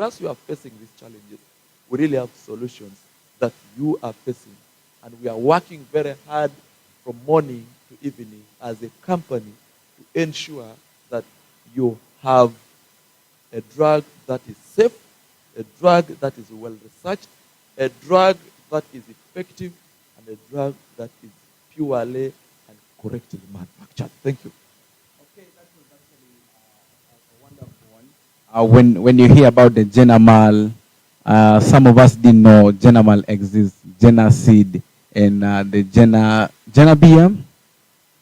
As you are facing these challenges, we really have solutions that you are facing. And we are working very hard from morning to evening as a company to ensure that you have a drug that is safe, a drug that is well researched, a drug that is effective, and a drug that is purely and correctly manufactured. Thank you. Okay, that was actually a wonderful one. When you hear about the Jena, some of us didn't know Jena exists, Jena seed, and the Jena BM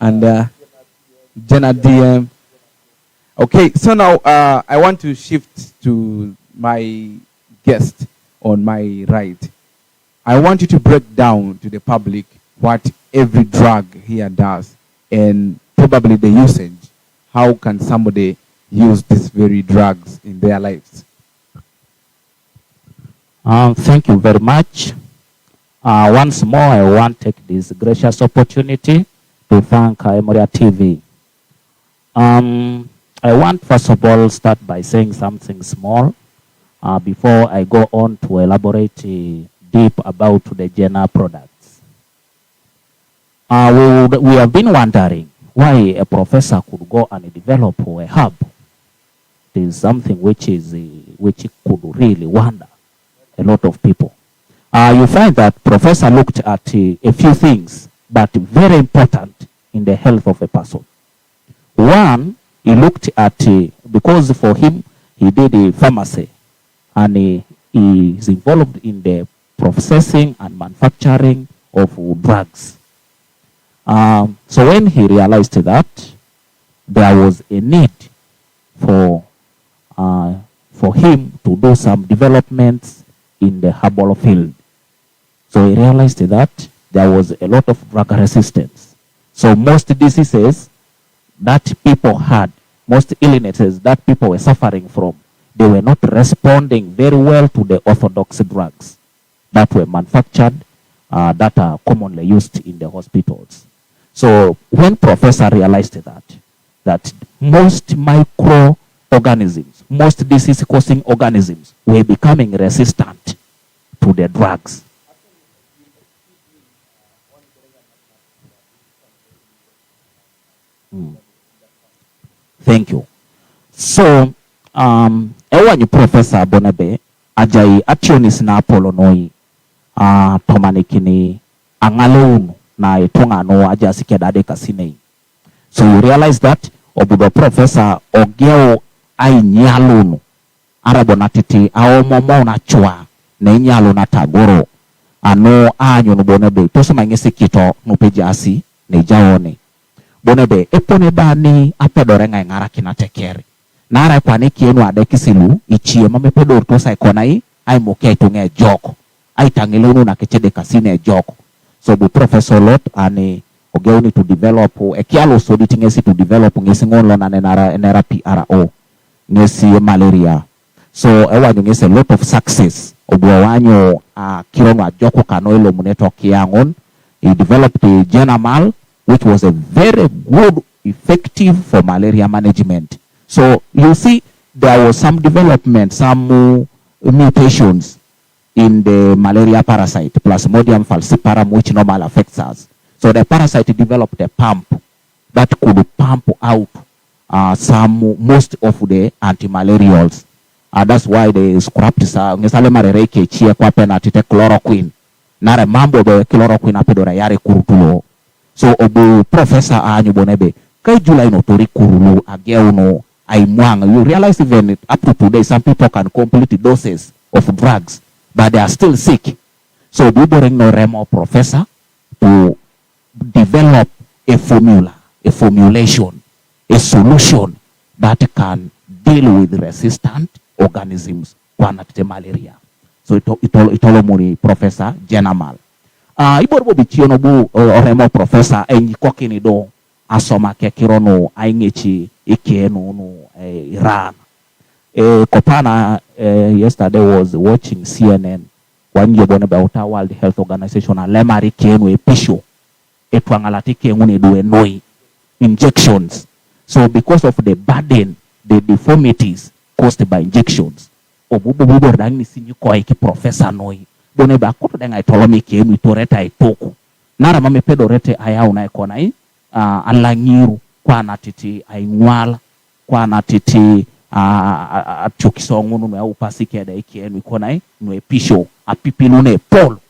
and Jena DM. Okay, so now I want to shift to my guest on my right. I want you to break down to the public what every drug here does and probably the usage. How can somebody use these very drugs in their lives? Thank you very much. Once more, I want to take this gracious opportunity to thank Emoria TV. I want, first of all, start by saying something small before I go on to elaborate deep about the Jena products. We have been wondering why a professor could go and develop a herb. It is something which could really wonder a lot of people. You find that professor looked at a few things, but very important in the health of a person. One, he looked at, because for him, he did a pharmacy, and he is involved in the processing and manufacturing of drugs. So when he realized that there was a need for him to do some developments in the herbal field, so he realized that there was a lot of drug resistance. So most diseases that people had, most illnesses that people were suffering from, they were not responding very well to the orthodox drugs that were manufactured, that are commonly used in the hospitals. So when professor realized that most microorganisms, most disease-causing organisms were becoming resistant to the drugs. Thank you. So, ewanyu Professor Bonabe, ajai ationis na apolonoi, tomanikini angaleunu na itunga no aja sikedade kasinei. So you realize that obudo Professor ogeo ai nyalunu, arabonatiti ao momo na chua, na nyalo na tagoro, ano anyo no Bonabe, toso mangesi kito nupejasi, ne jaone. Bonebe epone bani apedore ngai ngara kinatekeri nara kwani kienu ade kisilu ichie mame pedor to sai konai ai moke tunge joko ai tangilunu na kechede kasine joko. So bu professor lot ani ogeuni to develop ekialo so ditingesi to develop ngesi ngonlo na nera PRO ngesi malaria. So ewanyu ngesi a lot of success obwa wanyo kironwa joko kanoilo muneto kiangon. He developed the Jena, which was a very good, effective for malaria management. So you see, there was some development, some mutations in the malaria parasite, Plasmodium falciparum, which normally affects us. So the parasite developed a pump that could pump out most of the antimalarials. That's why they scrapped chloroquine. Nare mambo be chloroquine apedora yare kurutulo. So obu professor anyu bonebe kai julai no tori kurulu ageuno aimwanga. You realize even up to today some people can complete doses of drugs but they are still sick. So we bring no remo professor to develop a formulation, a solution that can deal with resistant organisms kwanate malaria. So itolo muri Professor Jena. Iborbo bichiono bu oremo professor enyi kokini do asoma kekirono aingechi ikienu no Iran. Kopana yesterday was watching CNN when you born about World Health Organization lemari kienu episho etwangalatike ngune do enoi injections. So because of the burden, the deformities caused by injections, obubu dang ni sinyu ko ki professor noi bone ba ko dang ay tolomi ke mi to reta ay toku nara mame pedo rete ayaw na ko nai alla ngiru kwa na titi ay ngwala kwa na titi a chukiso ngunu no upasi ke da ke mi ko nai no episho a pipinu ne polo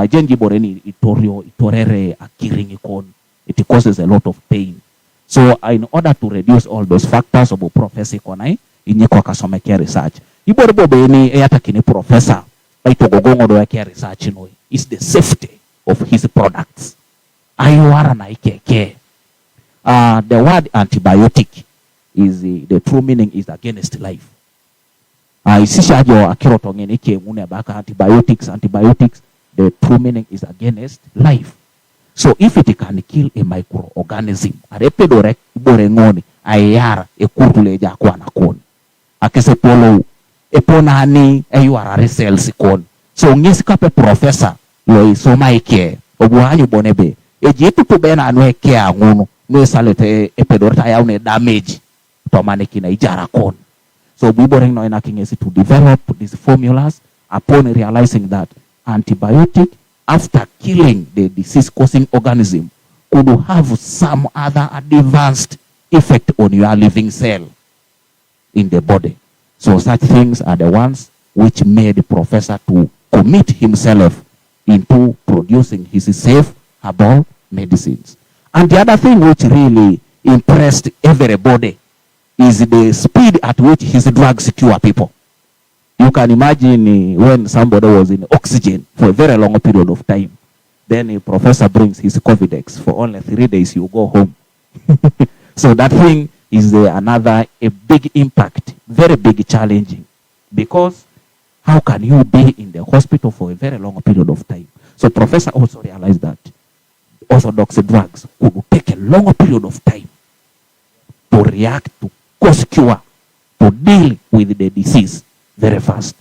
jengi boreni itorere akiringi kon. It causes a lot of pain. So in order to reduce all those factors of prophecy konai inye kwa kasomeke research iborbo beni eyata kini professor baito gogongo do yake research no is the safety of his products ayuara na ikeke. The word antibiotic is the true meaning is against life. Isishajo akiroto ngene ke ngune baka antibiotics the true meaning is against life. So if it can kill a microorganism, arepedore iborengoni ayara ekutuleja kwa nakoni. Akese polo eponani ayuara cells kon. So ngesi kape professor lo isoma ike obuhanyu bonebe ejitu tubena anwe kea ngunu nwe salete epedore tayaune damage to manekina ijara kon. So biboreng no inakingesi to develop these formulas upon realizing that antibiotic after killing the disease-causing organism could have some other advanced effect on your living cell in the body. So such things are the ones which made the professor to commit himself into producing his safe herbal medicines. And the other thing which really impressed everybody is the speed at which his drugs cure people. You can imagine when somebody was in oxygen for a very long period of time. Then a professor brings his Covidex for only 3 days, you go home. So that thing is a big impact, very big challenging. Because how can you be in the hospital for a very long period of time? So professor also realized that orthodox drugs could take a long period of time to react, to cause cure, to deal with the disease very fast.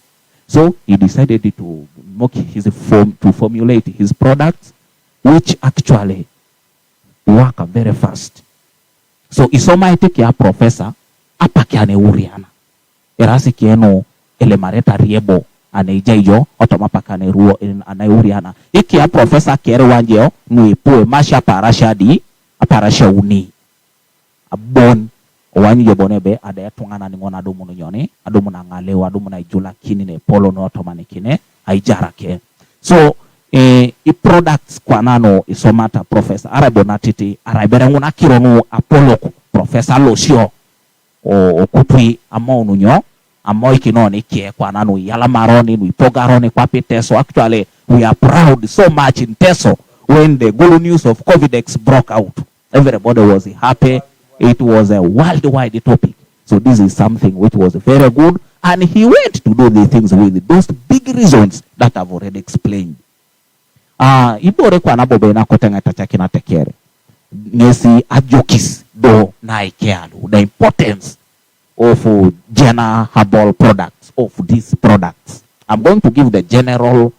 So he decided to formulate his products, which actually work very fast. So isoma iteke ya professor apa kiane uriana. Erasi kieno elemareta riebo aneijayo otomapakane ruo anae uriana. Iki ya professor kere wanjeo nuipue masha parasha uni. Abon Owanyi jobonebe ada yatungana ni ngona adumu nyone adumu na ngalewa adumu na ijula kini ne polo no otomani kine aijarake. So i products kwa nano isomata professor arabonatiti arabere nguna kironu apolo professor losio o kutui amonu nyo amoy kinoni kie kwa nano yala maroni nu ipogaroni kwa Teso. Actually we are proud so much in Teso when the good news of Covidex broke out. Everybody was happy. It was a worldwide topic. So this is something which was very good. And he went to do the things with those big reasons that I've already explained. Ibore kwa nabobe na kotenga tachakina tekere. Nesi adjokis do na ikealu. The importance of Jena herbal products, of these products. I'm going to give the general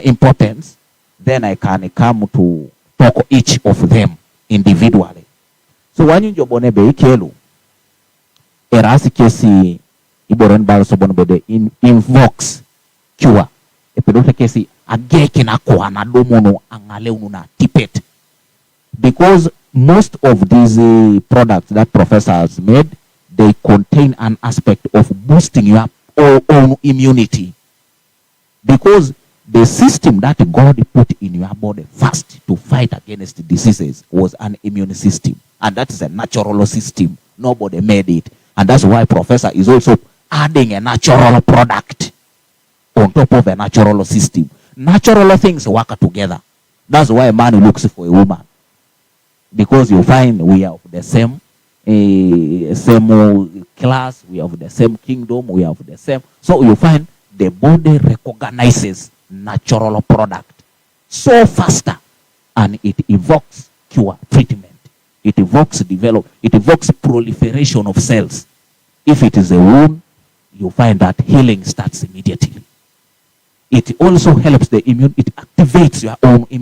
importance. Then I can come to talk each of them individually. So wanyu jobonebe ikelu erasi kesi iboren bal sobonebe invokes cure epedote kesi ageke na kwa na domono angale ununa tipet, because most of these products that professor has made, they contain an aspect of boosting your own immunity, because the system that God put in your body first to fight against diseases was an immune system. And that is a natural system. Nobody made it. And that's why professor is also adding a natural product on top of a natural system. Natural things work together. That's why a man looks for a woman. Because you find we are of the same class, we have the same kingdom, we have the same. So you find the body recognizes natural product so faster, and it evokes cure, treatment. It evokes proliferation of cells. If it is a wound, you find that healing starts immediately. It also helps the immune, it activates your own immune.